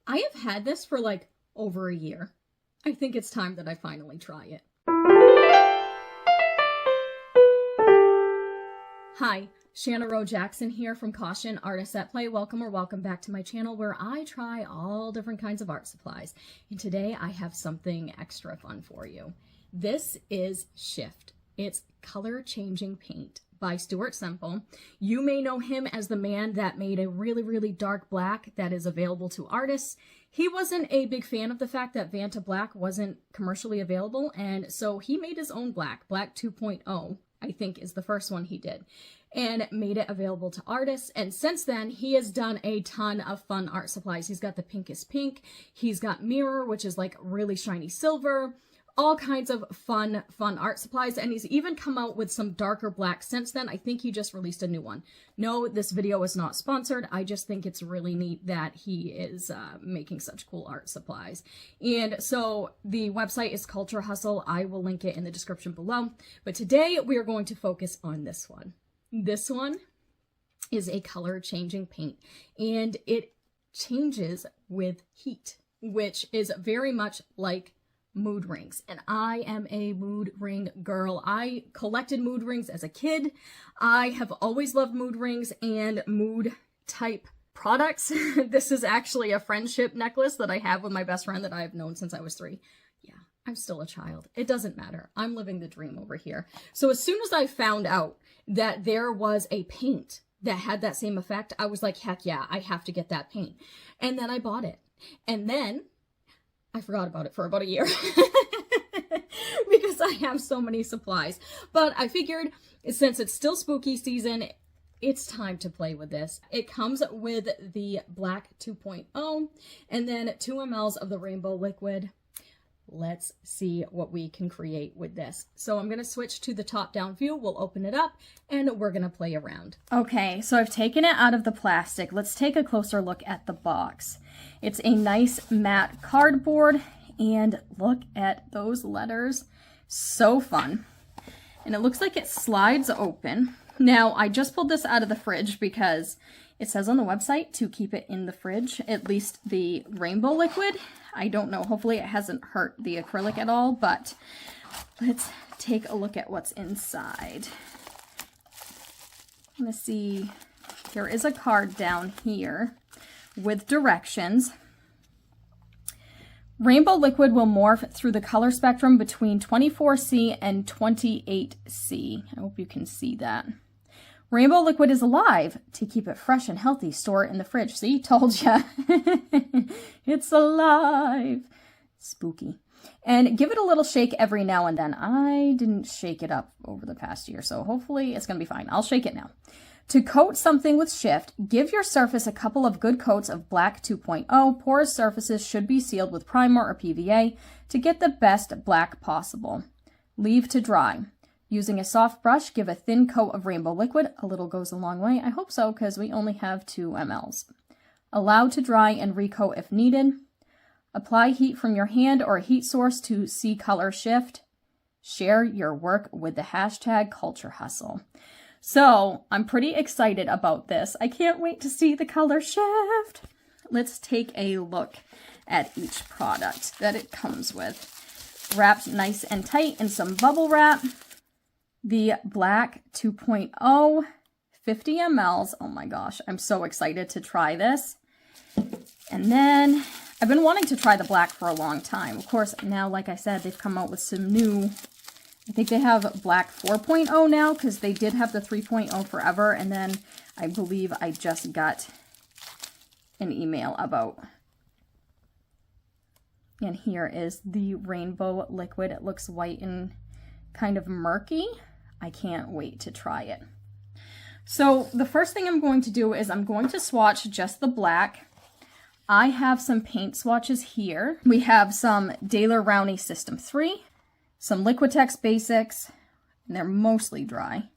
I have had this for like over a year. I think it's time that I finally try it. Hi, Shanna Rowe Jackson here from Caution Artists at Play. Welcome or welcome back to my channel where I try all different kinds of art supplies. And today I have something extra fun for you. This is Shift. It's color changing paint by Stuart Semple. You may know him as the man that made a really dark black that is available to artists. He wasn't a big fan of the fact that Vanta Black wasn't commercially available, and so he made his own black. Black 2.0, I think, is the first one he did, and made it available to artists. And since then, he has done a ton of fun art supplies. He's got the Pinkest Pink, he's got Mirror, which is like really shiny silver, all kinds of fun art supplies, and he's even come out with some darker black since then. I think he just released a new one. No, this video is not sponsored. I just think it's really neat that he is making such cool art supplies. And so the website is Culture Hustle. I will link it in the description below. But today we are going to focus on this one. This one is a color changing paint, and it changes with heat, which is very much like mood rings, and I am a mood ring girl. I collected mood rings as a kid. I have always loved mood rings and mood type products. This is actually a friendship necklace that I have with my best friend that I've known since I was 3. Yeah, I'm still a child. It doesn't matter. I'm living the dream over here. So as soon as I found out that there was a paint that had that same effect, I was like, heck yeah, I have to get that paint. And then I bought it. And then I forgot about it for about a year because I have so many supplies. But I figured since it's still spooky season, it's time to play with this. It comes with the Black 2.0 and then 2 mLs of the rainbow liquid. Let's see what we can create with this. So I'm going to switch to the top-down view. We'll open it up and we're going to play around. Okay, so I've taken it out of the plastic. Let's take a closer look at the box. It's a nice matte cardboard, and look at those letters. So fun. And it looks like it slides open. Now, I just pulled this out of the fridge because it says on the website to keep it in the fridge, at least the rainbow liquid. I don't know, hopefully it hasn't hurt the acrylic at all, but let's take a look at what's inside. I'm gonna see, there is a card down here with directions. Rainbow liquid will morph through the color spectrum between 24C and 28C. I hope you can see that. Rainbow liquid is alive. To keep it fresh and healthy, store it in the fridge. See, told ya. It's alive. Spooky. And give it a little shake every now and then. I didn't shake it up over the past year, so hopefully it's going to be fine. I'll shake it now. To coat something with Shift, give your surface a couple of good coats of Black 2.0. Porous surfaces should be sealed with primer or PVA to get the best black possible. Leave to dry. Using a soft brush, give a thin coat of rainbow liquid. A little goes a long way. I hope so, because we only have 2 mLs. Allow to dry and recoat if needed. Apply heat from your hand or a heat source to see color shift. Share your work with the hashtag Culture Hustle. So I'm pretty excited about this. I can't wait to see the color shift. Let's take a look at each product that it comes with. Wrapped nice and tight in some bubble wrap. The Black 2.0, 50 mLs. Oh my gosh, I'm so excited to try this. And then I've been wanting to try the black for a long time. Of course, now, like I said, they've come out with some new, I think they have Black 4.0 now, because they did have the 3.0 forever. And then I believe I just got an email about. And here is the rainbow liquid. It looks white and kind of murky. I can't wait to try it. So the first thing I'm going to do is I'm going to swatch just the black. I have some paint swatches here. We have some Daler Rowney System 3, some Liquitex Basics, and they're mostly dry.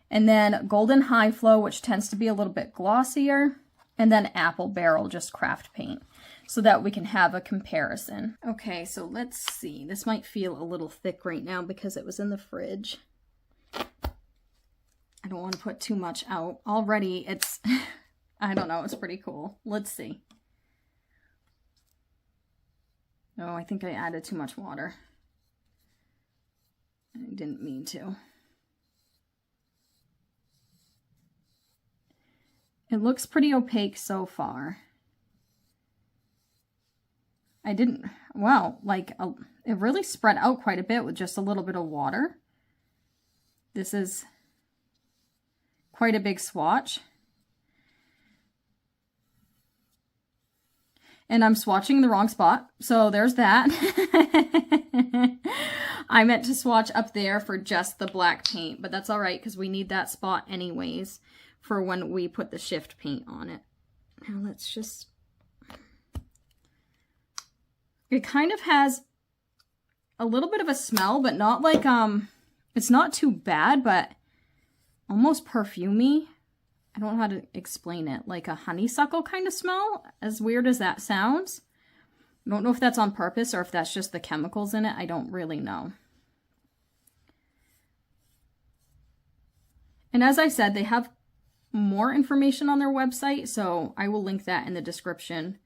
And then Golden High Flow, which tends to be a little bit glossier. And then Apple Barrel, just craft paint, so that we can have a comparison. Okay, so let's see. This might feel a little thick right now because it was in the fridge. I don't want to put too much out. Already it's, I don't know, it's pretty cool. Let's see. Oh, I think I added too much water. I didn't mean to. It looks pretty opaque so far. I didn't, well, like, it really spread out quite a bit with just a little bit of water. This is quite a big swatch. And I'm swatching the wrong spot, so there's that. I meant to swatch up there for just the black paint, but that's all right because we need that spot anyways for when we put the shift paint on it. Now let's just... It kind of has a little bit of a smell, but not like, it's not too bad, but almost perfumey. I don't know how to explain it. Like a honeysuckle kind of smell, as weird as that sounds. I don't know if that's on purpose or if that's just the chemicals in it. I don't really know. And as I said, they have more information on their website, so I will link that in the description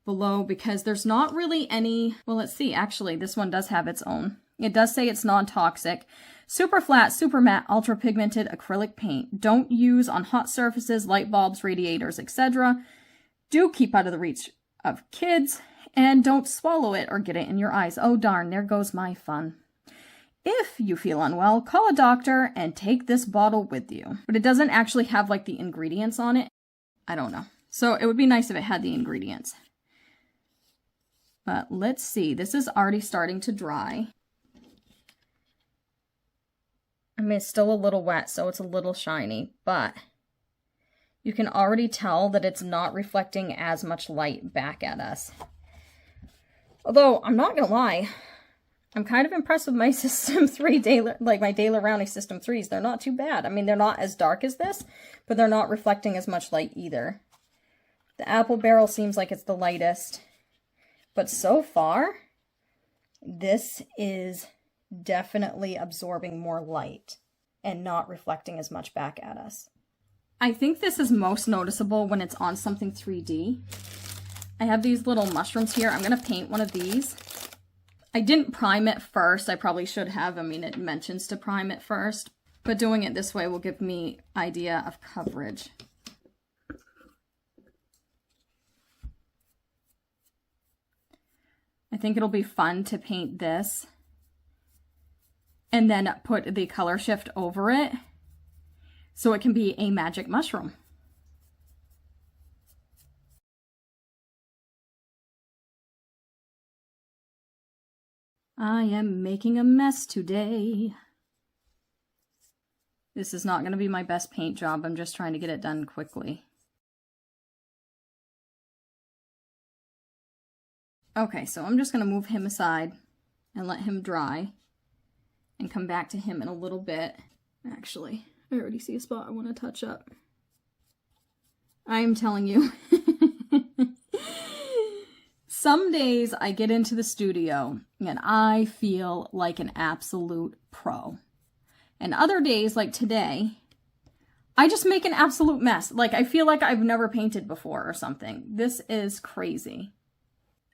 below because there's not really any, well, let's see, actually, this one does have its own. It does say it's non-toxic. Super flat, super matte, ultra pigmented acrylic paint. Don't use on hot surfaces, light bulbs, radiators, etc. Do keep out of the reach of kids and don't swallow it or get it in your eyes. Oh darn, there goes my fun. If you feel unwell, call a doctor and take this bottle with you. But it doesn't actually have like the ingredients on it. I don't know. So it would be nice if it had the ingredients. But let's see, this is already starting to dry. I mean, it's still a little wet, so it's a little shiny, but you can already tell that it's not reflecting as much light back at us. Although, I'm not gonna lie, I'm kind of impressed with my System 3, like my Daler Rowney System 3s. They're not too bad. I mean, they're not as dark as this, but they're not reflecting as much light either. The Apple Barrel seems like it's the lightest. But so far, this is definitely absorbing more light and not reflecting as much back at us. I think this is most noticeable when it's on something 3D. I have these little mushrooms here. I'm going to paint one of these. I didn't prime it first. I probably should have. I mean, it mentions to prime it first. But doing it this way will give me idea of coverage. I think it'll be fun to paint this and then put the color shift over it so it can be a magic mushroom. I am making a mess today. This is not going to be my best paint job. I'm just trying to get it done quickly. Okay, so I'm just going to move him aside and let him dry and come back to him in a little bit. Actually, I already see a spot I want to touch up. I am telling you. Some days I get into the studio and I feel like an absolute pro. And other days, like today, I just make an absolute mess. Like I feel like I've never painted before or something. This is crazy.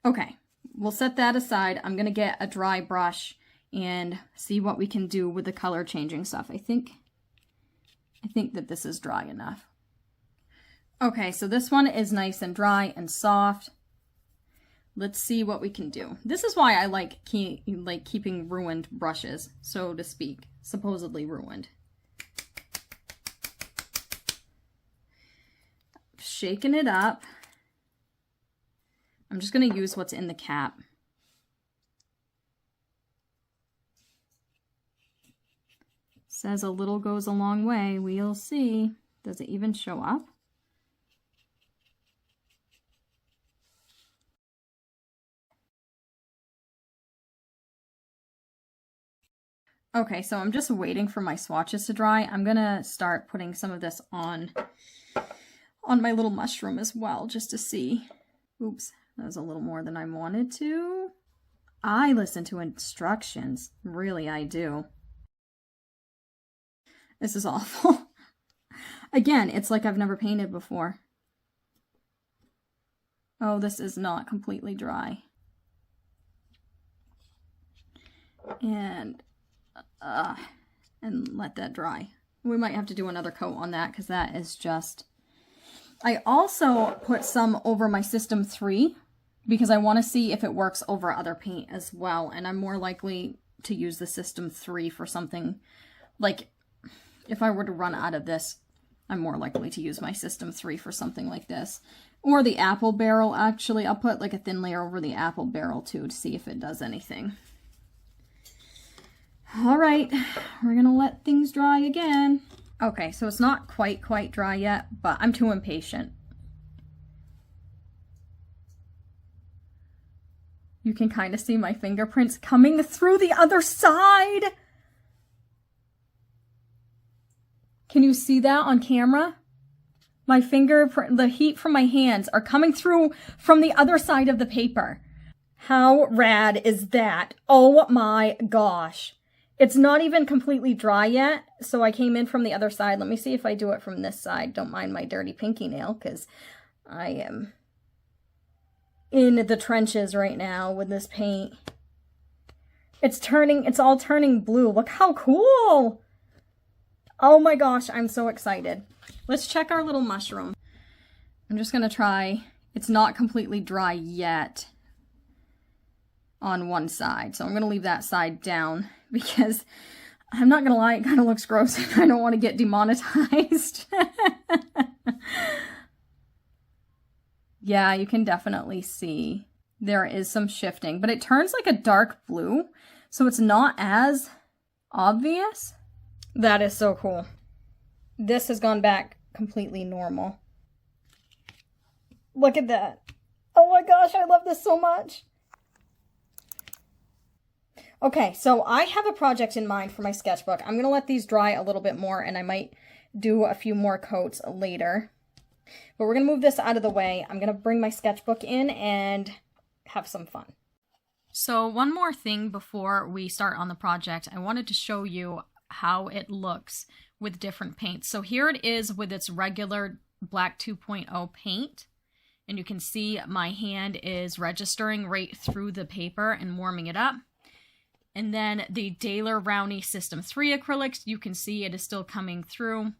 Okay, we'll set that aside. I'm going to get a dry brush and see what we can do with the color changing stuff. I think that this is dry enough. Okay, so this one is nice and dry and soft. Let's see what we can do. This is why I like keeping ruined brushes, so to speak, supposedly ruined. Shaking it up. I'm just going to use what's in the cap. Says a little goes a long way. We'll see. Does it even show up? Okay, so I'm just waiting for my swatches to dry. I'm gonna start putting some of this on my little mushroom as well, just to see. Oops, that was a little more than I wanted to. I listen to instructions. Really, I do. This is awful. Again, it's like I've never painted before. Oh, this is not completely dry. and let that dry. We might have to do another coat on that because that is just... I also put some over my System 3 because I want to see if it works over other paint as well, and I'm more likely to use the System 3 for something like, if I were to run out of this, I'm more likely to use my System 3 for something like this. Or the apple barrel, actually. I'll put like a thin layer over the apple barrel too to see if it does anything. All right, we're gonna let things dry again. Okay, so it's not quite dry yet, but I'm too impatient. You can kind of see my fingerprints coming through the other side. Can you see that on camera? My fingerprint, the heat from my hands are coming through from the other side of the paper. How rad is that? Oh my gosh. It's not even completely dry yet, so I came in from the other side. Let me see if I do it from this side. Don't mind my dirty pinky nail, because I am in the trenches right now with this paint. It's all turning blue. Look how cool! Oh my gosh, I'm so excited. Let's check our little mushroom. I'm just gonna try. It's not completely dry yet on one side, so I'm gonna leave that side down because I'm not gonna lie, it kind of looks gross and I don't want to get demonetized. Yeah, you can definitely see there is some shifting, but it turns like a dark blue, so it's not as obvious. That is so cool. This has gone back completely normal. Look at that. Oh my gosh, I love this so much. Okay, so I have a project in mind for my sketchbook. I'm going to let these dry a little bit more, and I might do a few more coats later. But we're going to move this out of the way. I'm going to bring my sketchbook in and have some fun. So one more thing before we start on the project. I wanted to show you how it looks with different paints. So here it is with its regular black 2.0 paint. And you can see my hand is registering right through the paper and warming it up. And then the Daler Rowney System 3 acrylics, you can see it is still coming through.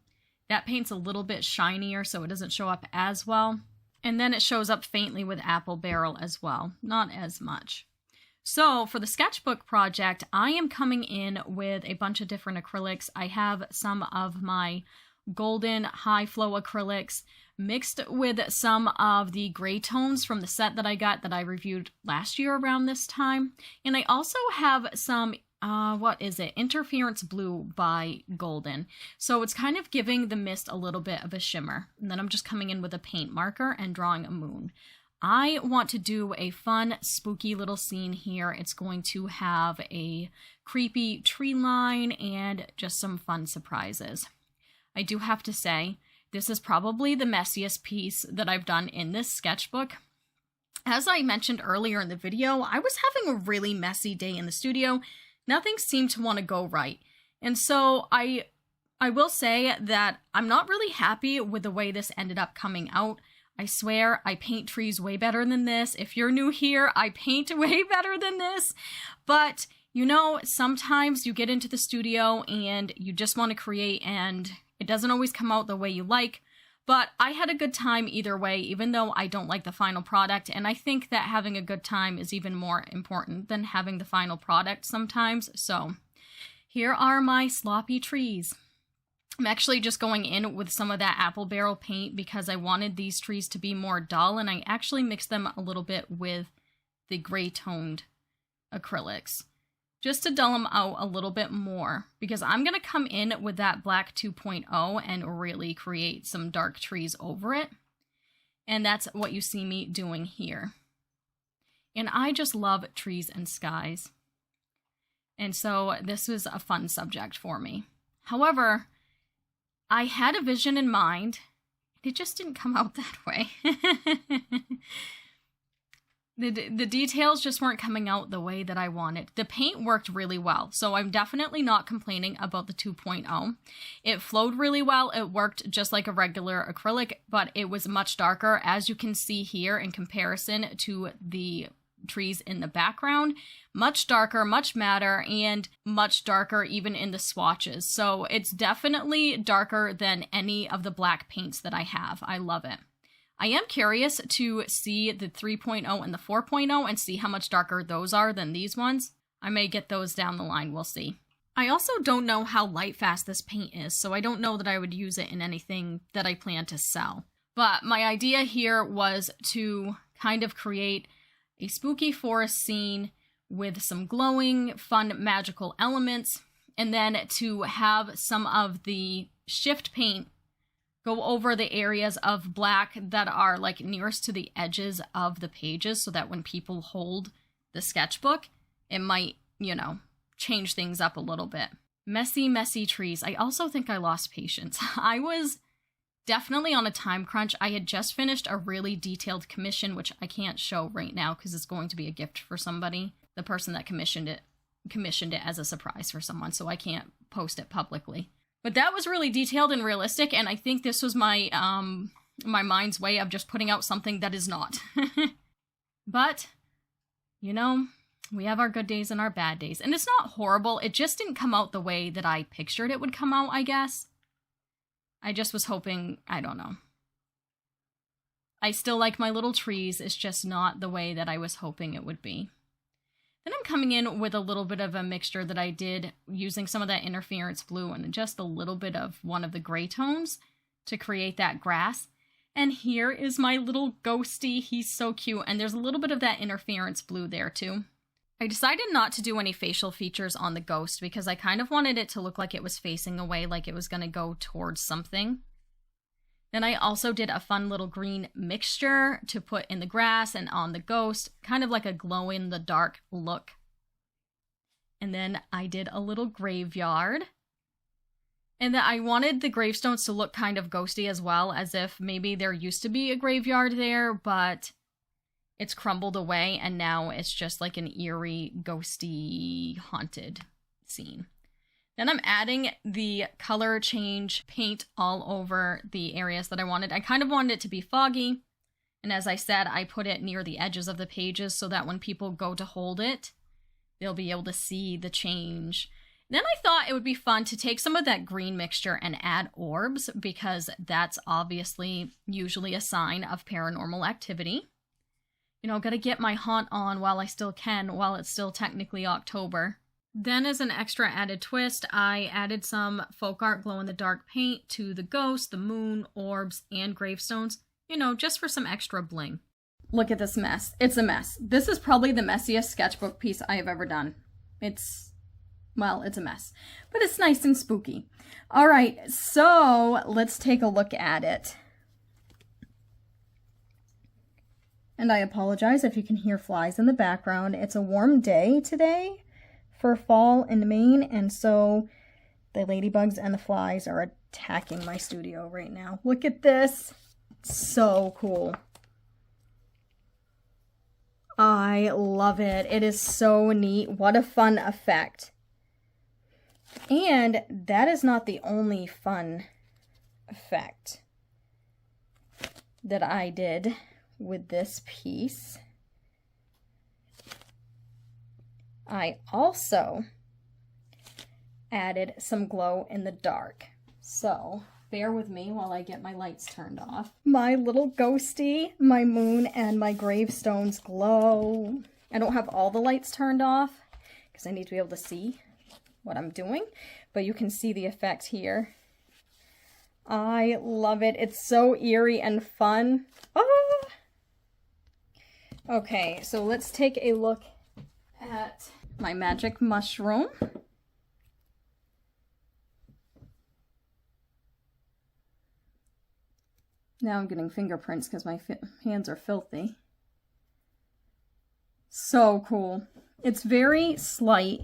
That paint's a little bit shinier, so it doesn't show up as well. And then it shows up faintly with Apple Barrel as well, not as much. So for the sketchbook project, I am coming in with a bunch of different acrylics. I have some of my golden high flow acrylics mixed with some of the gray tones from the set that I got that I reviewed last year around this time. And I also have some, Interference Blue by Golden. So it's kind of giving the mist a little bit of a shimmer. And then I'm just coming in with a paint marker and drawing a moon. I want to do a fun, spooky little scene here. It's going to have a creepy tree line and just some fun surprises. I do have to say, this is probably the messiest piece that I've done in this sketchbook. As I mentioned earlier in the video, I was having a really messy day in the studio. Nothing seemed to want to go right. And so I will say that I'm not really happy with the way this ended up coming out. I swear, I paint trees way better than this. If you're new here, I paint way better than this. But, you know, sometimes you get into the studio and you just want to create and it doesn't always come out the way you like. But I had a good time either way, even though I don't like the final product. And I think that having a good time is even more important than having the final product sometimes. So here are my sloppy trees. I'm actually just going in with some of that apple barrel paint because I wanted these trees to be more dull, and I actually mixed them a little bit with the gray toned acrylics just to dull them out a little bit more, because I'm going to come in with that black 2.0 and really create some dark trees over it. And that's what you see me doing here. And I just love trees and skies. And so this was a fun subject for me. However, I had a vision in mind. It just didn't come out that way. The details just weren't coming out the way that I wanted. The paint worked really well, so I'm definitely not complaining about the 2.0. It flowed really well. It worked just like a regular acrylic, but it was much darker, as you can see here in comparison to the trees in the background. Much darker, much madder, and much darker even in the swatches. So it's definitely darker than any of the black paints that I have. I love it. I am curious to see the 3.0 and the 4.0 and see how much darker those are than these ones. I may get those down the line, we'll see. I also don't know how light fast this paint is, so I don't know that I would use it in anything that I plan to sell. But my idea here was to kind of create a spooky forest scene with some glowing, fun, magical elements, and then to have some of the shift paint go over the areas of black that are like nearest to the edges of the pages so that when people hold the sketchbook, it might, you know, change things up a little bit. Messy, messy trees. I also think I lost patience. I was definitely on a time crunch. I had just finished a really detailed commission, which I can't show right now because it's going to be a gift for somebody. The person that commissioned it as a surprise for someone, so I can't post it publicly. But that was really detailed and realistic, and I think this was my my mind's way of just putting out something that is not. But, you know, we have our good days and our bad days. And it's not horrible, it just didn't come out the way that I pictured it would come out, I guess. I just was hoping, I don't know. I still like my little trees, it's just not the way that I was hoping it would be. Then I'm coming in with a little bit of a mixture that I did using some of that interference blue and just a little bit of one of the gray tones to create that grass. And here is my little ghosty. He's so cute. And there's a little bit of that interference blue there too. I decided not to do any facial features on the ghost because I kind of wanted it to look like it was facing away, like it was going to go towards something. Then I also did a fun little green mixture to put in the grass and on the ghost, kind of like a glow-in-the-dark look. And then I did a little graveyard. And then I wanted the gravestones to look kind of ghosty as well, as if maybe there used to be a graveyard there, but it's crumbled away and now it's just like an eerie, ghosty, haunted scene. Then I'm adding the color change paint all over the areas that I wanted. I kind of wanted it to be foggy. And as I said, I put it near the edges of the pages so that when people go to hold it, they'll be able to see the change. Then I thought it would be fun to take some of that green mixture and add orbs because that's obviously usually a sign of paranormal activity. You know, gotta get my haunt on while I still can, while it's still technically October. Then as an extra added twist, I added some folk art glow-in-the-dark paint to the ghost, the moon, orbs, and gravestones, you know, just for some extra bling. Look at this mess. It's a mess. This is probably the messiest sketchbook piece I have ever done. Well, it's a mess, but it's nice and spooky. All right, so let's take a look at it. And I apologize if you can hear flies in the background. It's a warm day today for fall in Maine, and so the ladybugs and the flies are attacking my studio right now. Look at this. So cool. I love it. It is so neat. What a fun effect. And that is not the only fun effect that I did with this piece. I also added some glow in the dark. So bear with me while I get my lights turned off. My little ghosty, my moon, and my gravestones glow. I don't have all the lights turned off because I need to be able to see what I'm doing, but you can see the effect here. I love it. It's so eerie and fun. Ah! Okay, so let's take a look at my magic mushroom. Now I'm getting fingerprints because my hands are filthy. So cool. It's very slight,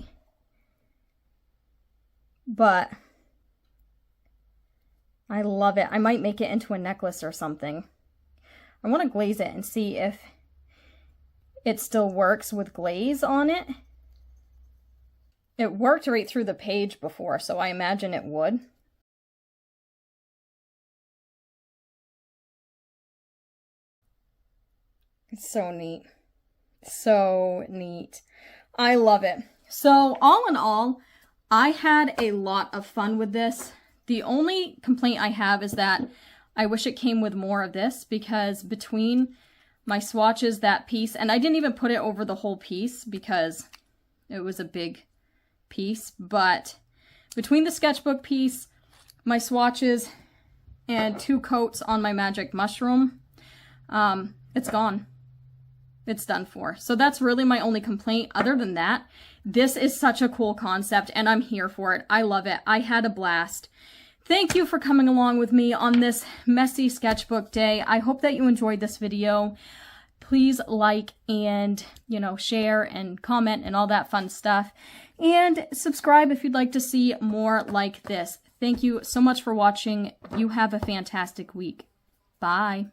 but I love it. I might make it into a necklace or something. I want to glaze it and see if it still works with glaze on it. It worked right through the page before, so I imagine it would. It's so neat. So neat. I love it. So all in all, I had a lot of fun with this. The only complaint I have is that I wish it came with more of this, because between my swatches, that piece, and I didn't even put it over the whole piece because it was a big piece, but between the sketchbook piece, my swatches, and 2 coats on my magic mushroom, it's gone. It's done for. So that's really my only complaint. Other than that, this is such a cool concept and I'm here for it. I love it. I had a blast. Thank you for coming along with me on this messy sketchbook day. I hope that you enjoyed this video. Please like and, share and comment and all that fun stuff. And subscribe if you'd like to see more like this. Thank you so much for watching. You have a fantastic week. Bye.